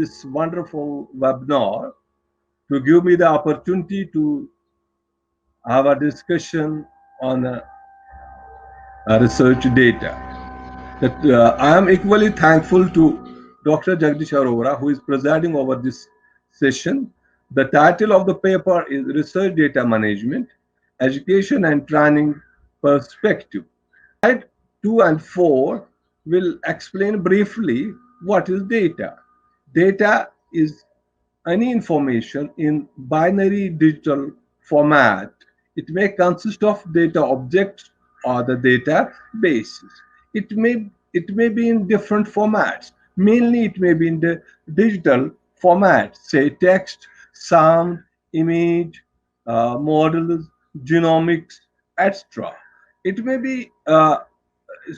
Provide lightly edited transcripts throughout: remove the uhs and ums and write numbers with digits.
this wonderful webinar to give me the opportunity to have a discussion on research data. I am equally thankful to Dr. Jagdish Arora, who is presiding over this session. The title of the paper is Research Data Management, Education and Training Perspective. Slide 2 and 4 will explain briefly what is data. Data is any information in binary digital format. It may consist of data objects or the data bases. It may be in different formats. Mainly it may be in the digital format, say text, sound, image, models, genomics, etc. It may be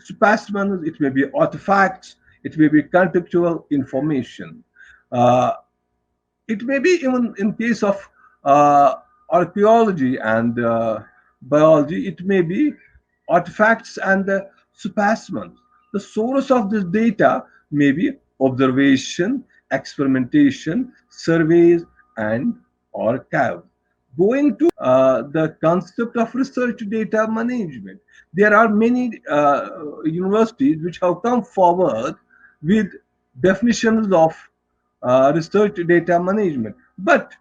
specimens, it may be artifacts, it may be contextual information. Uh, it may be even in case of archaeology and biology, it may be artifacts and specimens. The source of this data may be observation, experimentation, surveys, and archives. Going to the concept of research data management, there are many universities which have come forward with definitions of research data management. But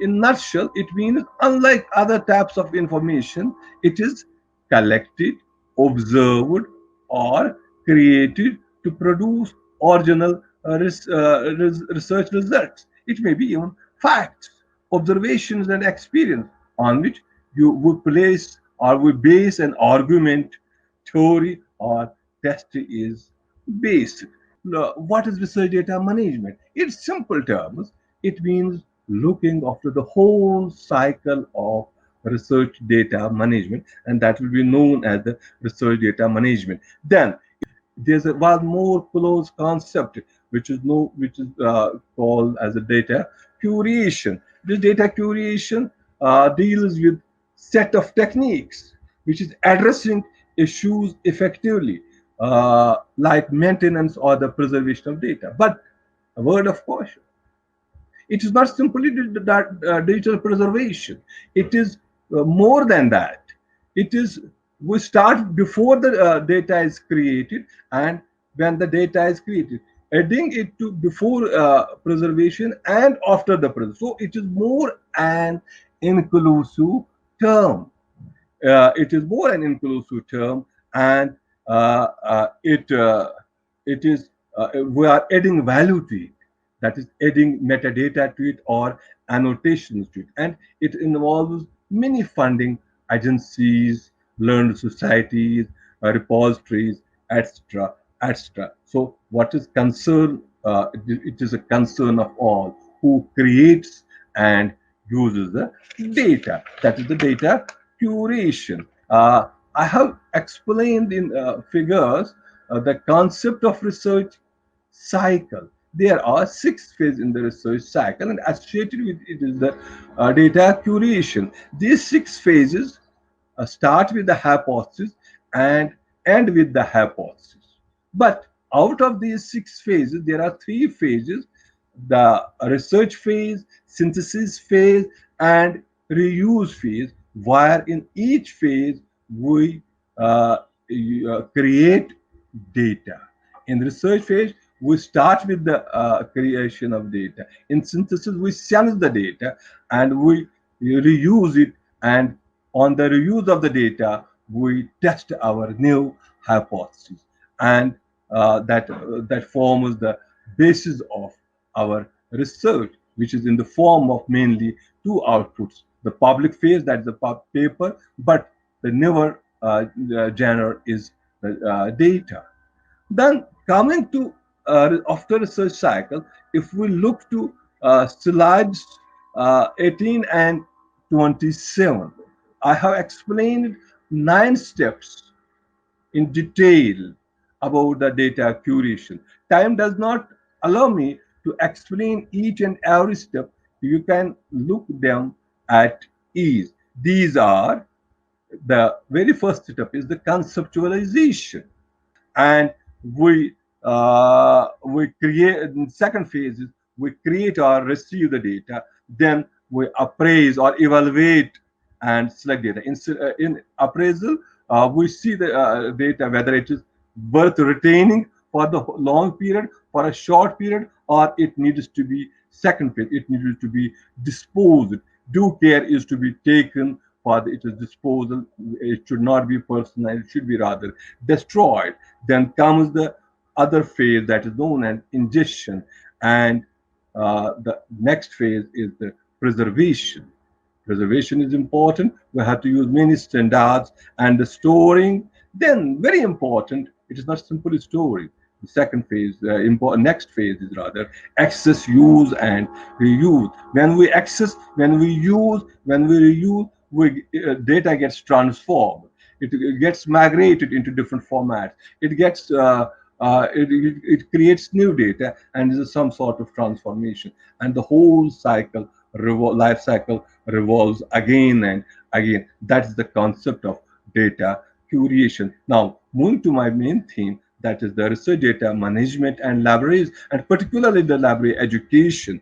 in nutshell, it means unlike other types of information, it is collected, observed, or created to produce original research results. It may be even facts, observations, and experience on which you would place or would base an argument, theory, or test is based. What is research data management? In simple terms, it means looking after the whole cycle of research data management, and that will be known as the research data management. Then there's one more close concept which is called as a data curation. This data curation deals with set of techniques which is addressing issues effectively, like maintenance or the preservation of data. But a word of caution, it is not simply digital preservation. It is more than that. It is we start before the data is created and when the data is created, adding it to before preservation and after the preservation. So it is more an inclusive term. It is more an inclusive term, and it is we are adding value to it. That is adding metadata to it or annotations to it, and it involves many funding agencies, learned societies, repositories, etc., etc. So, what is concern? It is a concern of all who creates and uses the data. That is the data curation. I have explained in figures the concept of research cycle. There are 6 phases in the research cycle, and associated with it is the data curation. These 6 phases start with the hypothesis and end with the hypothesis. But out of these 6 phases, there are 3 phases: the research phase, synthesis phase, and reuse phase, where in each phase we create data. In research phase, we start with the creation of data. In synthesis, we sense the data and we reuse it. And on the reuse of the data, we test our new hypothesis. And that forms the basis of our research, which is in the form of mainly 2 outputs: the public phase, that is the paper, but the newer genre is the data. Then coming to after research cycle, if we look to slides 18 and 27, I have explained 9 steps in detail about the data curation. Time does not allow me to explain each and every step. You can look them at ease. These are the very first step is the conceptualization, and we we create. Second phase is we create or receive the data. Then we appraise or evaluate and select data. In appraisal, we see the data whether it is worth retaining for the long period, for a short period, or it needs to be second phase. It needs to be disposed. Due care is to be taken for its disposal. It should not be personal. It should be rather destroyed. Then comes the other phase that is known as ingestion, and the next phase is the preservation. Preservation is important. We have to use many standards and the storing. Then, very important, it is not simply storing. The second phase, next phase is rather access, use, and reuse. When we access, when we use, when we reuse, data gets transformed. It gets migrated into different formats. It creates new data and is some sort of transformation. And the whole cycle, life cycle, revolves again and again. That's the concept of data curation. Now, moving to my main theme, that is the research data management and libraries, and particularly the library education.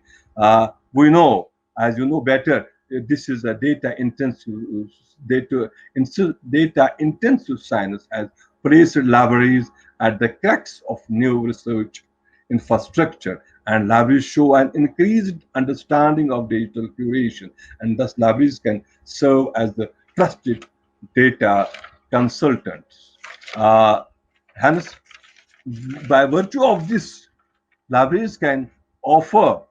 We know, as you know better, this is a data intensive science has placed libraries at the crux of new research infrastructure, and libraries show an increased understanding of digital curation, and thus libraries can serve as the trusted data consultants. Hence, by virtue of this, libraries can offer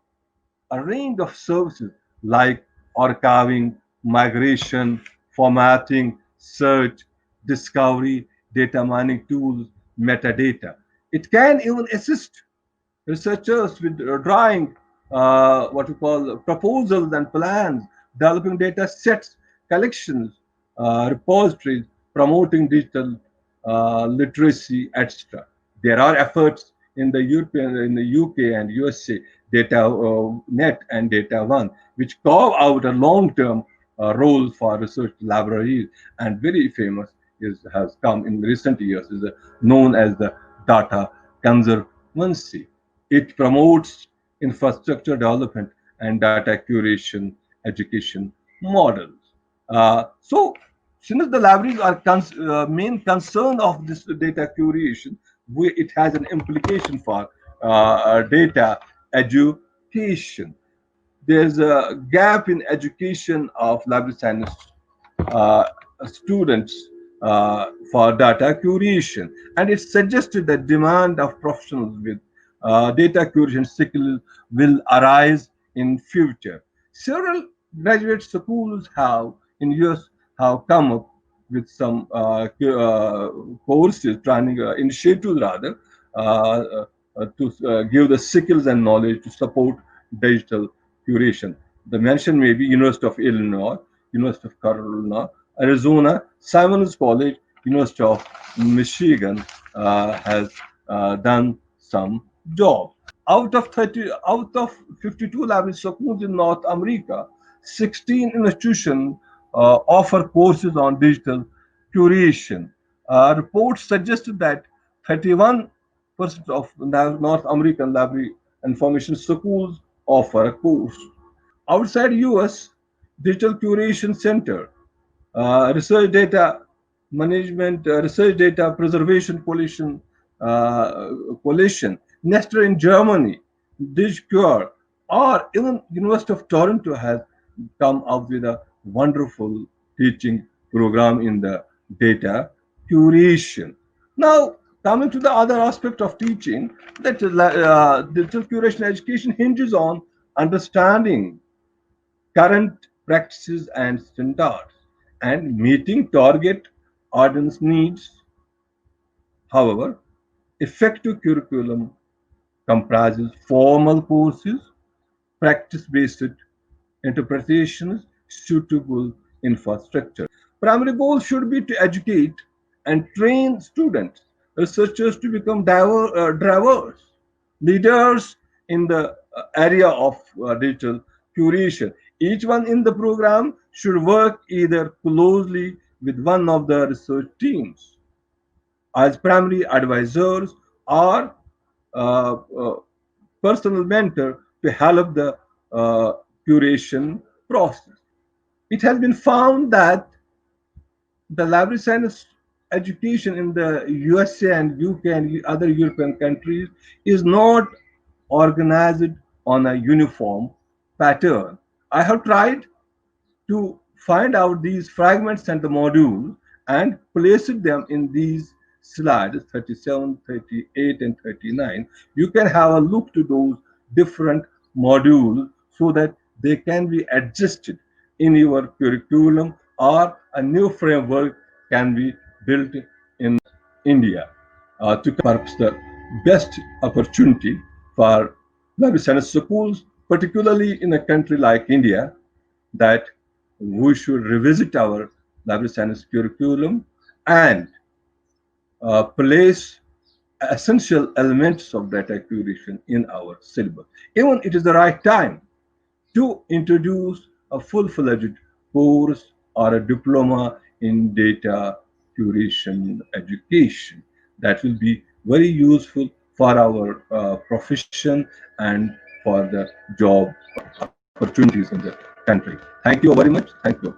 a range of services like archiving, migration, formatting, search, discovery, data mining tools, metadata. It can even assist researchers with drawing what we call proposals and plans, developing data sets, collections, repositories, promoting digital literacy, etc. There are efforts in the UK and USA, Data Net and Data One, which carve out a long-term role for research libraries, and very famous has come in recent years is known as the data conservancy. It promotes infrastructure development and data curation education models. So, since the libraries are main concern of this data curation, it has an implication for data education. There's a gap in education of library science uh, students for data curation, and it suggested that demand of professionals with data curation skills will arise in future. Several graduate schools have in US have come up with some courses, training initiatives rather, to give the skills and knowledge to support digital curation. The mention may be University of Illinois, University of Carolina, Arizona, Simmons College, University of Michigan has done some job. Out of 52 library schools in North America, 16 institutions offer courses on digital curation. Reports suggested that 31% of North American library information schools offer a course. Outside US, Digital Curation Center, Research Data Management, Research Data Preservation Coalition, Nestor in Germany, DigCure, or even University of Toronto has come up with a wonderful teaching program in the data curation. Now, coming to the other aspect of teaching, that digital curation education hinges on understanding current practices and standards and meeting target audience needs. However, effective curriculum comprises formal courses, practice-based interpretations, suitable infrastructure. Primary goal should be to educate and train students, researchers to become drivers, leaders in the area of digital curation. Each one in the program should work either closely with one of the research teams as primary advisors or uh, uh, personal mentor to help the uh, curation process. It has been found that the library science education in the USA and UK and other European countries is not organized on a uniform pattern. I have tried to find out these fragments and the modules and placed them in these slides 37, 38, and 39. You can have a look to those different modules so that they can be adjusted in your curriculum, or a new framework can be built in India to perhaps the best opportunity for library science schools, particularly in a country like India, that we should revisit our library science curriculum and place essential elements of data curation in our syllabus. Even it is the right time to introduce a full-fledged course or a diploma in data curation education. That will be very useful for our profession and for the job opportunities in the country. Thank you very much. Thank you.